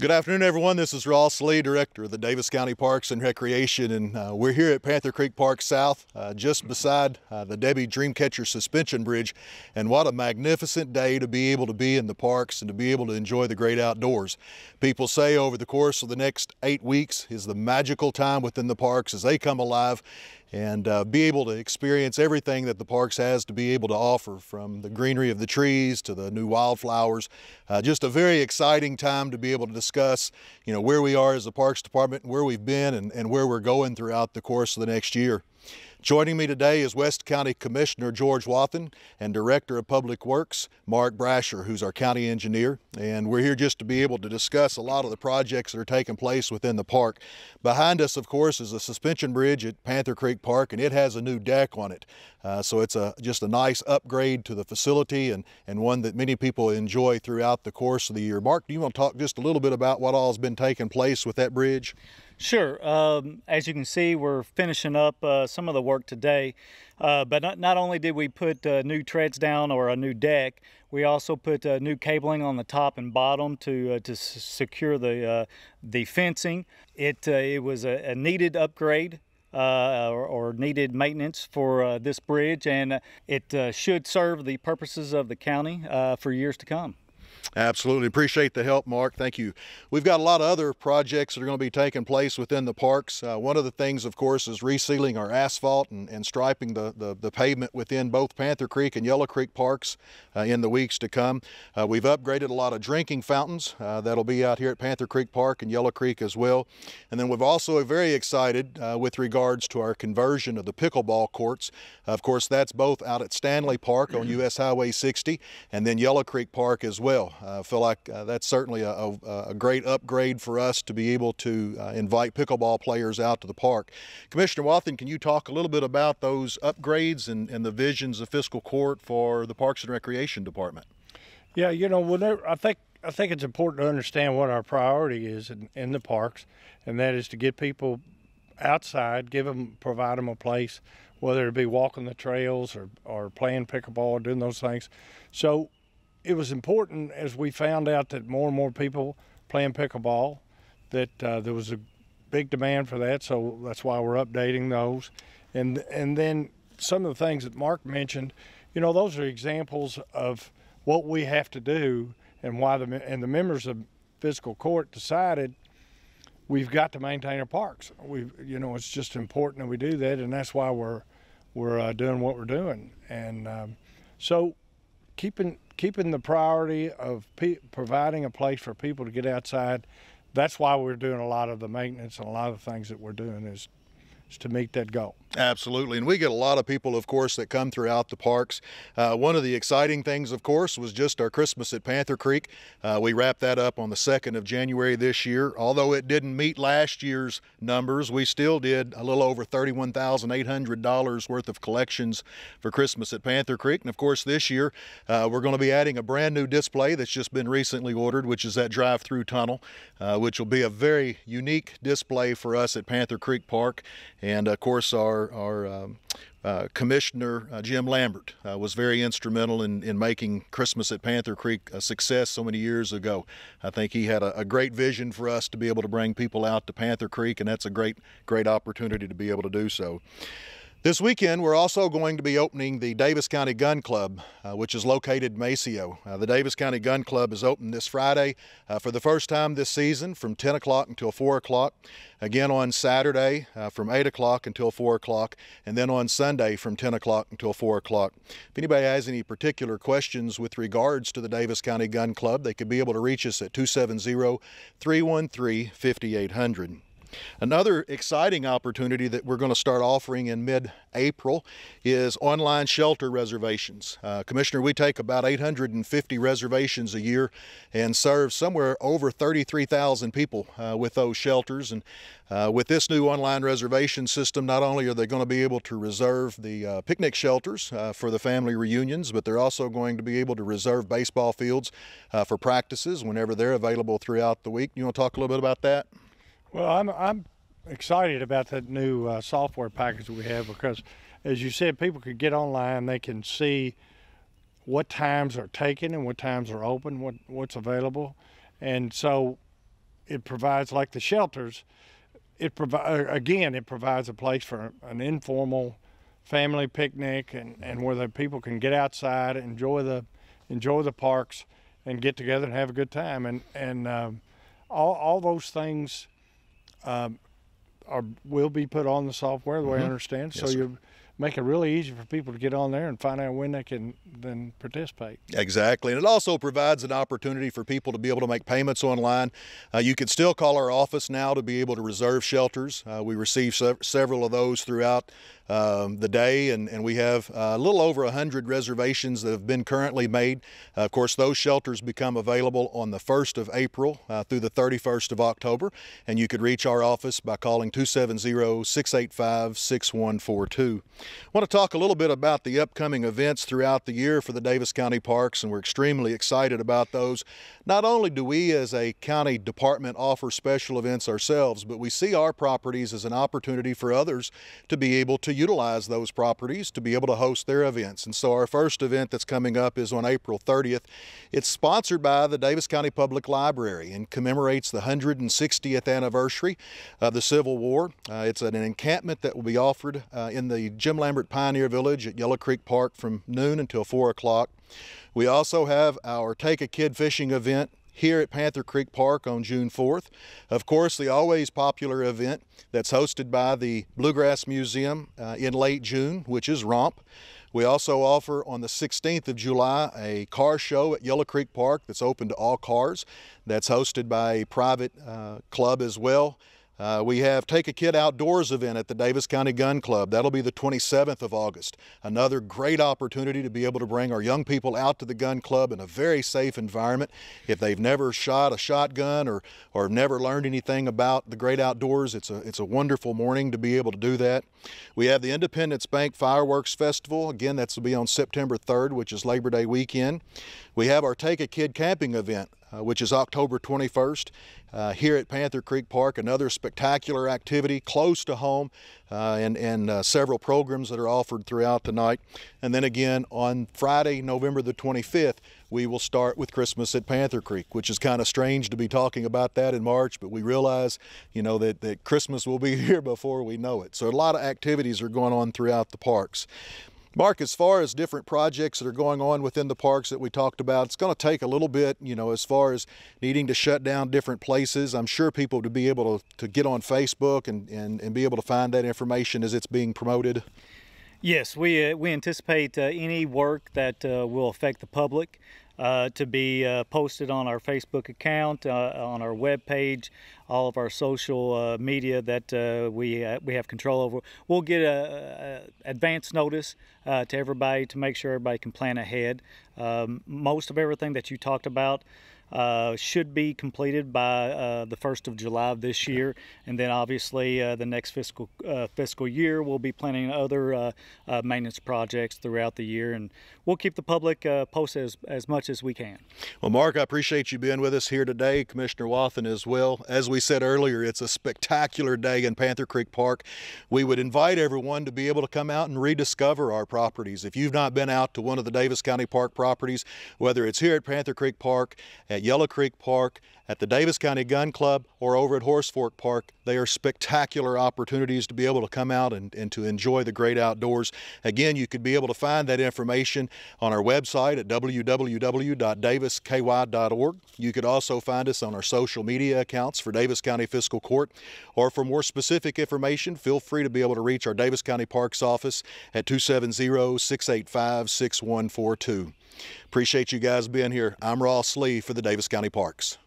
Good afternoon, everyone. This is Leigh, Director of the Daviess County Parks and Recreation, and we're here at Panther Creek Park South, just beside the Debbie Dreamcatcher Suspension Bridge. And what a magnificent day to be able to be in the parks and to be able to enjoy the great outdoors. People say over the course of the next 8 weeks is the magical time within the parks as they come alive and be able to experience everything that the parks has to be able to offer, from the greenery of the trees to the new wildflowers. Just a very exciting time to be able to discuss, where we are as a Parks Department, where we've been, and where we're going throughout the course of the next year. Joining me today is West County Commissioner George Wathen and Director of Public Works Mark Brasher, who's our county engineer. And we're here just to be able to discuss a lot of the projects that are taking place within the park. Behind us, of course, is a suspension bridge at Panther Creek Park, and it has a new deck on it. So it's just a nice upgrade to the facility and one that many people enjoy throughout the course of the year. Mark, do you want to talk just a little bit about what all has been taking place with that bridge? Sure. As you can see, we're finishing up some of the work today, but not only did we put new treads down or a new deck, we also put new cabling on the top and bottom to secure the fencing. It was a needed upgrade or needed maintenance for this bridge, and it should serve the purposes of the county for years to come. Absolutely. Appreciate the help, Mark. Thank you. We've got a lot of other projects that are going to be taking place within the parks. One of the things, of course, is resealing our asphalt and striping the pavement within both Panther Creek and Yellow Creek parks in the weeks to come. We've upgraded a lot of drinking fountains that'll be out here at Panther Creek Park and Yellow Creek as well. And then we've also very excited with regards to our conversion of the pickleball courts. Of course, that's both out at Stanley Park on US Highway 60 and then Yellow Creek Park as well. I feel like that's certainly a great upgrade for us to be able to invite pickleball players out to the park. Commissioner Wathen, can you talk a little bit about those upgrades and the visions of Fiscal Court for the Parks and Recreation Department? Yeah, I think it's important to understand what our priority is in the parks, and that is to get people outside, provide them a place, whether it be walking the trails or playing pickleball or doing those things. So it was important, as we found out that more and more people playing pickleball, that there was a big demand for that, so that's why we're updating those. And then some of the things that Mark mentioned, those are examples of what we have to do and why the members of Fiscal Court decided we've got to maintain our parks. It's just important that we do that, and that's why we're doing what we're doing. And so keeping the priority of providing a place for people to get outside, that's why we're doing a lot of the maintenance, and a lot of the things that we're doing is to meet that goal. Absolutely, and we get a lot of people, of course, that come throughout the parks. One of the exciting things, of course, was just our Christmas at Panther Creek. We wrapped that up on the 2nd of January this year. Although it didn't meet last year's numbers, we still did a little over $31,800 worth of collections for Christmas at Panther Creek. And of course, this year, we're going to be adding a brand new display that's just been recently ordered, which is that drive-through tunnel, which will be a very unique display for us at Panther Creek Park. And of course, our Commissioner Jim Lambert was very instrumental in making Christmas at Panther Creek a success so many years ago. I think he had a great vision for us to be able to bring people out to Panther Creek, and that's a great opportunity to be able to do so. This weekend, we're also going to be opening the Daviess County Gun Club, which is located in Maceo. The Daviess County Gun Club is open this Friday for the first time this season from 10 o'clock until 4 o'clock. Again on Saturday from 8 o'clock until 4 o'clock, and then on Sunday from 10 o'clock until 4 o'clock. If anybody has any particular questions with regards to the Daviess County Gun Club, they could be able to reach us at 270-313-5800. Another exciting opportunity that we're going to start offering in mid-April is online shelter reservations. Commissioner, we take about 850 reservations a year and serve somewhere over 33,000 people with those shelters. And with this new online reservation system, not only are they going to be able to reserve the picnic shelters for the family reunions, but they're also going to be able to reserve baseball fields for practices whenever they're available throughout the week. You want to talk a little bit about that? Well, I'm excited about that new software package we have, because, as you said, people could get online, they can see what times are taken and what times are open, what's available. And so it provides, like the shelters, it provides a place for an informal family picnic and where the people can get outside, enjoy the parks, and get together and have a good time. And all those things will be put on the software, the way I understand. Yes, so sir. you make it really easy for people to get on there and find out when they can then participate. Exactly, and it also provides an opportunity for people to be able to make payments online. You can still call our office now to be able to reserve shelters. We receive several of those throughout the day, and we have a little over 100 reservations that have been currently made. Of course, those shelters become available on the 1st of April through the 31st of October, and you could reach our office by calling 270-685-6142. I want to talk a little bit about the upcoming events throughout the year for the Daviess County Parks, and we're extremely excited about those. Not only do we as a county department offer special events ourselves, but we see our properties as an opportunity for others to be able to utilize those properties to be able to host their events. And so our first event that's coming up is on April 30th. It's sponsored by the Daviess County Public Library and commemorates the 160th anniversary of the Civil War. It's an encampment that will be offered in the Jim Lambert Pioneer Village at Yellow Creek Park from noon until 4 o'clock. We also have our Take a Kid fishing event here at Panther Creek Park on June 4th. Of course, the always popular event that's hosted by the Bluegrass Museum in late June, which is Romp. We also offer on the 16th of July a car show at Yellow Creek Park that's open to all cars. That's hosted by a private club as well. We have Take a Kid Outdoors event at the Daviess County Gun Club. That'll be the 27th of August. Another great opportunity to be able to bring our young people out to the gun club in a very safe environment. If they've never shot a shotgun or never learned anything about the great outdoors, it's a wonderful morning to be able to do that. We have the Independence Bank Fireworks Festival. Again, that's to be on September 3rd, which is Labor Day weekend. We have our Take a Kid camping event, which is October 21st here at Panther Creek Park. Another spectacular activity close to home and several programs that are offered throughout the night. And then again on Friday, November the 25th, we will start with Christmas at Panther Creek, which is kind of strange to be talking about that in March, but we realize, you know, that Christmas will be here before we know it. So a lot of activities are going on throughout the parks. Mark, as far as different projects that are going on within the parks that we talked about, it's going to take a little bit, you know, as far as needing to shut down different places. I'm sure people to be able to get on Facebook and be able to find that information as it's being promoted. Yes, we anticipate any work that will affect the public to be posted on our Facebook account, on our web page, all of our social media that we have control over. We'll get advance notice to everybody to make sure everybody can plan ahead. Most of everything that you talked about should be completed by the 1st of July of this year, and then obviously the next fiscal year we'll be planning other maintenance projects throughout the year, and we'll keep the public posted as much as we can. Well, Mark, I appreciate you being with us here today. Commissioner Wathen as well. As we said earlier, it's a spectacular day in Panther Creek Park. We would invite everyone to be able to come out and rediscover our properties. If you've not been out to one of the Daviess County Park properties, whether it's here at Panther Creek Park, at Yellow Creek Park, at the Daviess County Gun Club, or over at Horse Fork Park, they are spectacular opportunities to be able to come out and to enjoy the great outdoors. Again, you could be able to find that information on our website at www.daviessky.org. You could also find us on our social media accounts for Daviess County Fiscal Court, or for more specific information, feel free to be able to reach our Daviess County Parks office at 270-685-6142. Appreciate you guys being here. I'm Leigh for the Daviess County Parks.